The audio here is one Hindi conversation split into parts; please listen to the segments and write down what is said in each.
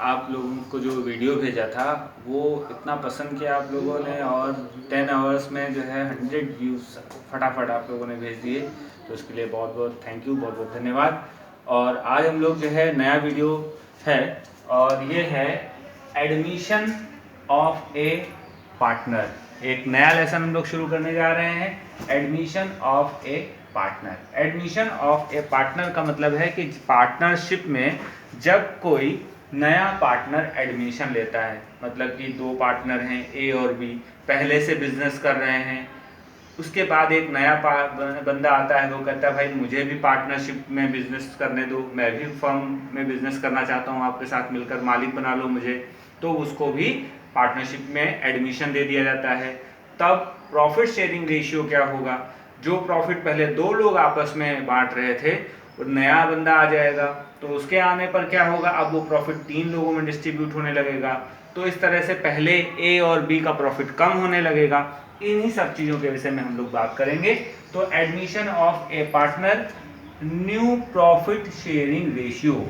आप लोगों को जो वीडियो भेजा था वो इतना पसंद किया आप लोगों ने, और 10 आवर्स में जो है 100 व्यूज़ फटाफट आप लोगों ने भेज दिए। तो उसके लिए बहुत बहुत थैंक यू, बहुत बहुत धन्यवाद। और आज हम लोग जो है नया वीडियो है, और ये है एडमिशन ऑफ ए पार्टनर। एक नया लेसन हम लोग शुरू करने जा रहे हैं, admission of A partner. Admission of A partner का मतलब है कि पार्टनरशिप में जब कोई नया पार्टनर एडमिशन लेता है, मतलब कि दो पार्टनर हैं ए और बी, पहले से बिजनेस कर रहे हैं, उसके बाद एक नया बंदा आता है, वो कहता है भाई मुझे भी पार्टनरशिप में बिजनेस करने दो, मैं भी फर्म में बिजनेस करना चाहता हूँ, आपके साथ मिलकर मालिक बना लो मुझे। तो उसको भी पार्टनरशिप में एडमिशन दे दिया जाता है। तब प्रॉफिट शेयरिंग रेशियो क्या होगा, जो प्रॉफिट पहले दो लोग आपस में बांट रहे थे, नया बंदा आ जाएगा तो उसके आने पर क्या होगा, अब वो प्रॉफिट 3 लोगों में डिस्ट्रीब्यूट होने लगेगा। तो इस तरह से पहले ए और बी का प्रॉफिट कम होने लगेगा। इन्हीं सब चीज़ों के विषय में हम लोग बात करेंगे। तो admission of A partner, new profit sharing ratio,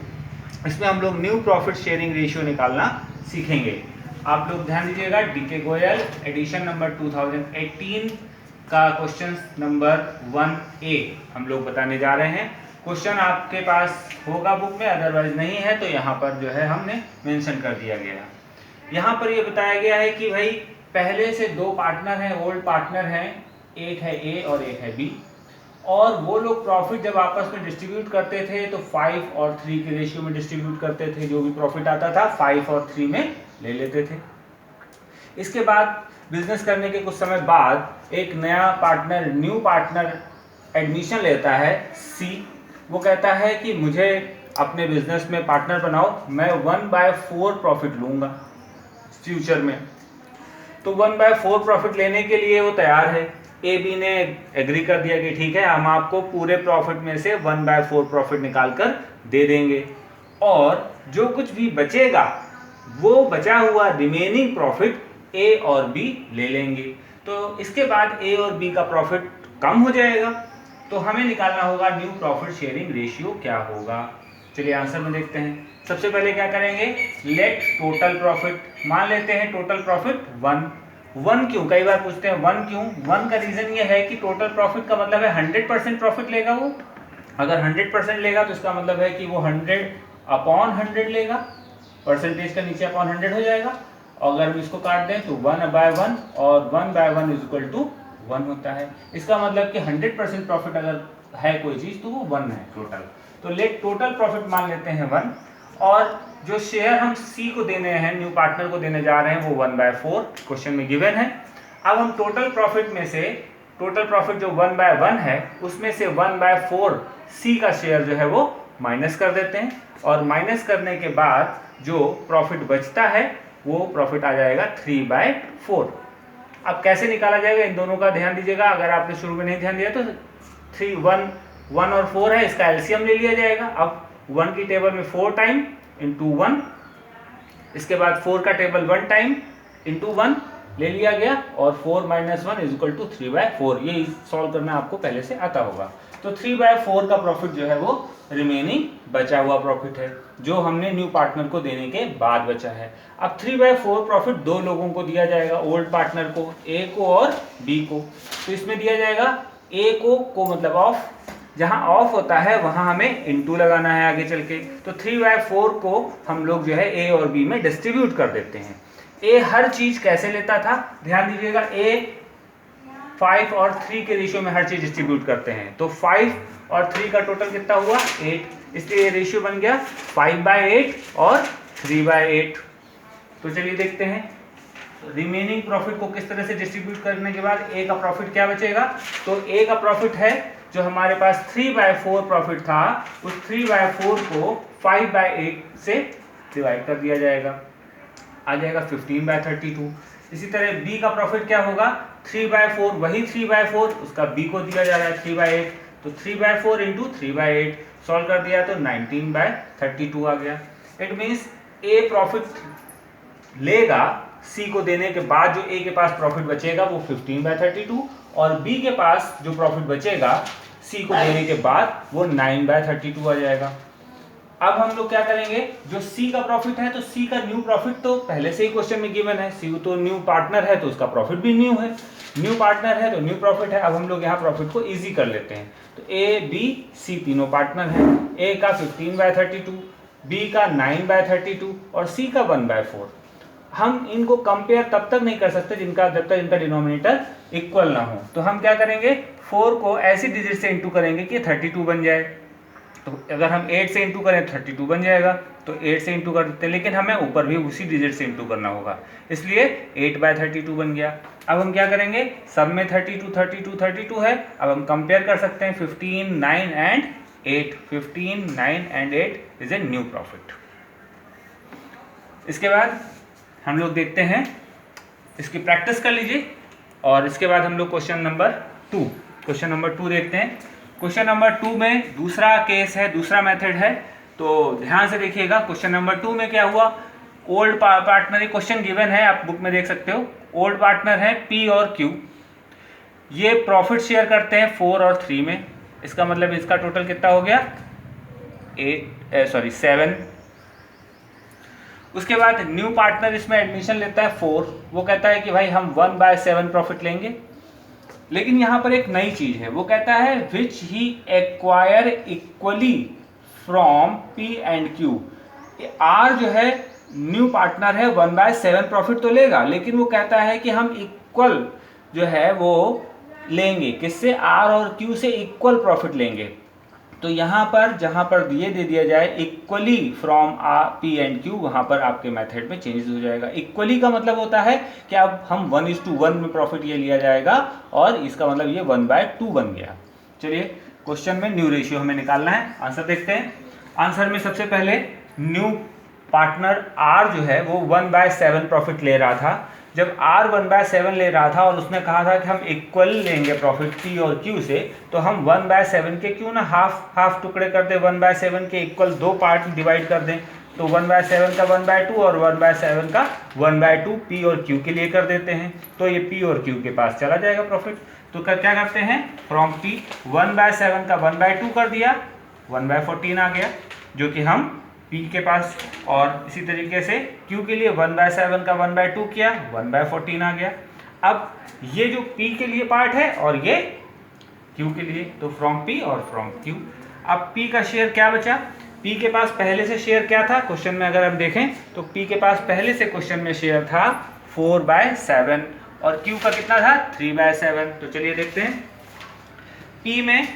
इसमें हम लोग न्यू प्रॉफिट शेयरिंग रेशियो निकालना सीखेंगे। आप लोग ध्यान दीजिएगा, डीके गोयल एडिशन नंबर 2018 का क्वेश्चन नंबर 1A हम लोग बताने जा रहे हैं। क्वेश्चन आपके पास होगा बुक में, अदरवाइज नहीं है तो यहाँ पर जो है हमने मेंशन कर दिया गया है। यहाँ पर ये बताया गया है कि भाई पहले से दो पार्टनर हैं, ओल्ड पार्टनर हैं, एक है ए और एक है बी, और वो लोग प्रॉफिट जब आपस में डिस्ट्रीब्यूट करते थे तो 5 और 3 के रेशियो में डिस्ट्रीब्यूट करते थे। जो भी प्रॉफिट आता था 5 और 3 में ले लेते थे। इसके बाद बिजनेस करने के कुछ समय बाद एक नया पार्टनर, न्यू पार्टनर एडमिशन लेता है सी। वो कहता है कि मुझे अपने बिजनेस में पार्टनर बनाओ, मैं 1/4 प्रॉफिट लूंगा फ्यूचर में। तो 1/4 प्रॉफिट लेने के लिए वो तैयार है। ए बी ने एग्री कर दिया कि ठीक है, हम आपको पूरे प्रॉफिट में से 1/4 प्रॉफिट निकाल कर दे देंगे, और जो कुछ भी बचेगा वो बचा हुआ रिमेनिंग प्रॉफिट ए और बी ले लेंगे। तो इसके बाद ए और बी का प्रॉफिट कम हो जाएगा, तो हमें निकालना होगा न्यू प्रॉफिट शेयरिंग रेशियो क्या होगा। चलिए आंसर में देखते हैं। सबसे पहले क्या करेंगे, लेट टोटल प्रॉफिट, मान लेते हैं टोटल प्रॉफिट 1। क्यों, कई बार पूछते हैं 1 क्यों। 1 का रीजन ये है कि टोटल प्रॉफिट का मतलब है 100% प्रॉफिट लेगा वो। अगर 100% लेगा तो इसका मतलब है कि वो 100/100 लेगा, परसेंटेज का नीचे अपॉन 100 हो जाएगा। और अगर हम इसको काट दें तो 1/1, और 1/1 इज इक्वल टू 1 होता है। इसका मतलब कि 100% प्रॉफिट अगर है कोई चीज तो वो 1 है टोटल। तो लेट टोटल प्रॉफिट मान लेते हैं 1, और जो शेयर हम सी को देने हैं, न्यू पार्टनर को देने जा रहे हैं, वो 1/4 क्वेश्चन में गिवन है। अब हम टोटल प्रॉफिट में से, टोटल प्रॉफिट जो 1/1 है उसमें से 1/4 सी का शेयर जो है वो माइनस कर देते हैं, और माइनस करने के बाद जो प्रॉफिट बचता है वो प्रॉफिट आ जाएगा 3/4। अब कैसे निकाला जाएगा, इन दोनों का ध्यान दीजिएगा। अगर आपने शुरू में नहीं ध्यान दिया तो 1 और 4 है, इसका एलसीएम ले लिया जाएगा। अब 1 की टेबल में 4 टाइम इंटू 1, इसके बाद 4 का टेबल 1 टाइम इंटू 1 ले लिया गया, और 4 - 1 इज इक्वल टू 3/4। ये सॉल्व करना आपको पहले से आता होगा। तो 3/4 का प्रॉफिट जो है वो रिमेनिंग बचा हुआ प्रॉफिट है, जो हमने न्यू पार्टनर को देने के बाद बचा है। अब 3/4 प्रॉफिट दो लोगों को दिया जाएगा, ओल्ड पार्टनर को, ए को और बी को। तो इसमें दिया जाएगा ए को मतलब ऑफ, जहां ऑफ होता है वहां हमें इनटू लगाना है आगे चल के। तो 3/4 को हम लोग जो है ए और बी में डिस्ट्रीब्यूट कर देते हैं। ए हर चीज कैसे लेता था, ध्यान दीजिएगा, ए 5 और 3 के रेशियो में हर चीज डिस्ट्रीब्यूट करते हैं। तो 5 और 3 का टोटल कितना हुआ, 8, इसलिए रेशियो बन गया 5/8 और 3/8। तो चलिए देखते हैं रिमेनिंग प्रॉफिट को किस तरह से डिस्ट्रीब्यूट करने के बाद ए का प्रॉफिट क्या बचेगा। तो ए का प्रॉफिट है जो हमारे पास 3/4 प्रॉफिट था, उस 3/4 को 5/8 से डिवाइड कर दिया जाएगा, आ जाएगा 15/32। इसी तरह बी का प्रॉफिट क्या होगा, 3/4, वही 3/4 उसका बी को दिया जा रहा है 3/8, तो 3/4 इंटू 3/8 सॉल्व कर दिया तो 19/32 आ गया। इट मीन्स ए प्रॉफिट लेगा सी को देने के बाद, जो ए के पास प्रॉफिट बचेगा वो 15/32, और बी के पास जो प्रॉफिट बचेगा सी को देने के बाद वो 9/32 आ जाएगा। अब हम लोग क्या करेंगे, जो सी का प्रॉफिट है तो सी का न्यू प्रॉफिट तो पहले से ही क्वेश्चन में गिवन है, सी तो न्यू पार्टनर है तो उसका प्रॉफिट भी न्यू है, न्यू पार्टनर है तो न्यू प्रॉफिट है। अब हम लोग यहाँ प्रॉफिट को इजी कर लेते हैं। तो ए बी सी तीनों पार्टनर है, ए का 15/32, बी का 9/32 और सी का 1/4। हम इनको कंपेयर तब तक नहीं कर सकते जब तक इनका डिनोमिनेटर इक्वल ना हो। तो हम क्या करेंगे, 4 को ऐसी डिजिट से इंटू करेंगे कि 32 बन जाए। तो अगर हम 8 से इंटू करें 32 बन जाएगा, तो 8 से इंटू कर देते हैं, लेकिन हमें ऊपर भी उसी डिजिट से इंटू करना होगा, इसलिए 8/32 बन गया। अब हम क्या करेंगे, सब में 32 32 32 है। अब हम कंपेयर कर सकते हैं 15 9 and 8, 15 9 and 8 is a new profit. इसके बाद हम लोग देखते हैं, इसकी प्रैक्टिस कर लीजिए, और इसके बाद हम लोग क्वेश्चन नंबर 2 देखते हैं। क्वेश्चन नंबर 2 में दूसरा केस है, दूसरा मेथड है, तो ध्यान से देखिएगा। क्वेश्चन नंबर 2 में क्या हुआ, ओल्ड पार्टनर, ये क्वेश्चन गिवन है, आप बुक में देख सकते हो। ओल्ड पार्टनर है पी और क्यू, ये प्रॉफिट शेयर करते हैं 4 और 3 में। इसका मतलब इसका टोटल कितना हो गया, 7। उसके बाद न्यू पार्टनर इसमें एडमिशन लेता है 4, वो कहता है कि भाई हम 1/7 प्रॉफिट लेंगे। लेकिन यहाँ पर एक नई चीज है, वो कहता है which he acquire equally from P and Q. R जो है न्यू पार्टनर है, 1/7 प्रॉफिट तो लेगा, लेकिन वो कहता है कि हम इक्वल जो है वो लेंगे, किससे, आर और क्यू से इक्वल प्रॉफिट लेंगे। तो यहाँ पर जहाँ पर ये दे दिया जाए equally from P and Q, वहाँ पर आपके मेथड में चेंजेस हो जाएगा। इक्वली का मतलब होता है कि अब हम 1:1 में प्रॉफिट ये लिया जाएगा, और इसका मतलब ये 1/2 बन गया। चलिए क्वेश्चन में न्यू रेशियो हमें निकालना है, आंसर देखते हैं। आंसर में सबसे पहले न्यू पार्टनर आर जो है वो 1/7 प्रॉफिट ले रहा था। जब आर 1/7 ले रहा था और उसने कहा था कि हम इक्वल लेंगे प्रॉफिट पी और क्यू से, तो हम 1/7 के क्यों ना हाफ टुकड़े कर दें, 1/7 के इक्वल 2 पार्ट डिवाइड कर दें। तो 1/7 का 1/2 और 1/7 का 1/2 पी और क्यू के लिए कर देते हैं, तो ये पी और क्यू के पास चला जाएगा प्रॉफिट। तो क्या करते हैं, फ्रॉम पी 1/7 का 1/2 कर दिया, 1/14 आ गया, जो कि हम P के पास, और इसी तरीके से Q के लिए 1/7 का 1/2 किया, 1/14 आ गया। अब ये जो P के लिए पार्ट है और ये Q के लिए, तो फ्रॉम P और फ्रॉम Q। अब P का शेयर क्या बचा, P के पास पहले से शेयर क्या था, क्वेश्चन में अगर हम देखें तो P के पास पहले से क्वेश्चन में शेयर था 4/7, और Q का कितना था 3/7। तो चलिए देखते हैं, P में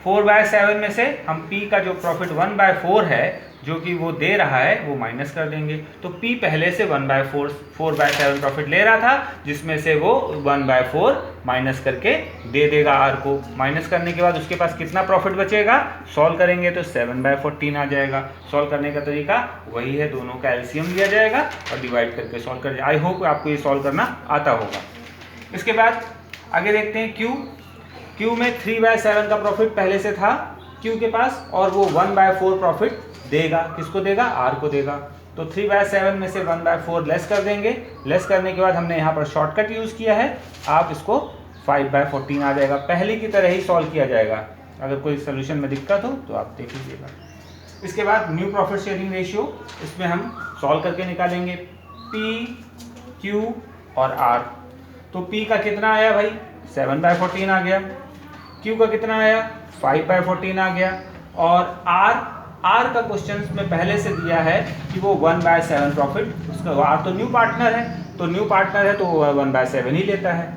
4/7 में से हम P का जो प्रॉफिट 1/4 है जो कि वो दे रहा है वो माइनस कर देंगे। तो P पहले से 4/7 प्रॉफिट ले रहा था, जिसमें से वो 1/4 माइनस करके दे देगा R को। माइनस करने के बाद उसके पास कितना प्रॉफिट बचेगा, सॉल्व करेंगे तो 7/14 आ जाएगा। सॉल्व करने का तरीका वही है, दोनों का एलसीएम लिया जाएगा और डिवाइड करके सॉल्व कर। आई होप आपको ये सॉल्व करना आता होगा। इसके बाद आगे देखते हैं Q में 3/7 का प्रॉफिट पहले से था Q के पास, और वो 1/4 प्रॉफिट देगा, किसको देगा, R को देगा। तो 3/7 में से 1/4 लेस कर देंगे। लेस करने के बाद हमने यहाँ पर शॉर्टकट यूज़ किया है, आप इसको 5/14 आ जाएगा। पहले की तरह ही सॉल्व किया जाएगा, अगर कोई सोल्यूशन में दिक्कत हो तो आप देख लीजिएगा। इसके बाद न्यू प्रॉफिट शेयरिंग रेशियो, इसमें हम सॉल्व करके निकालेंगे P, Q और R। तो P का कितना आया भाई, 7/14 आ गया। Q का कितना आया, 5/14 आ गया। और R का क्वेश्चन में पहले से दिया है कि वो 1/7 प्रॉफिट, उसका R तो न्यू पार्टनर है, तो न्यू पार्टनर है तो वो 1/7 ही लेता है।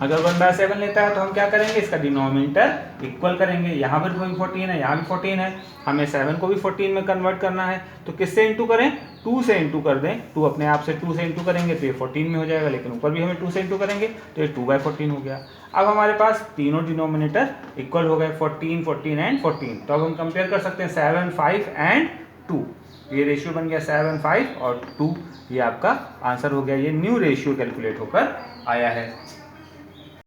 अगर 1/7 लेता है तो हम क्या करेंगे, इसका डिनोमिनेटर इक्वल करेंगे। यहाँ पर भी 14 है, यहाँ भी 14 है, हमें 7 को भी 14 में कन्वर्ट करना है। तो किससे इंटू करें, 2 से इंटू कर दें। 2 अपने आप से 2 से इंटू करेंगे तो ये 14 में हो जाएगा, लेकिन ऊपर भी हमें 2 से इंटू करेंगे तो ये 2/14 हो गया। अब हमारे पास तीनों डिनोमिनेटर इक्वल हो गए, 14 14 एंड 14। तो अब हम कंपेयर कर सकते हैं 7 5 एंड 2। ये रेशियो बन गया 7 5 और 2, ये आपका आंसर हो गया। ये न्यू रेशियो कैलकुलेट होकर आया है।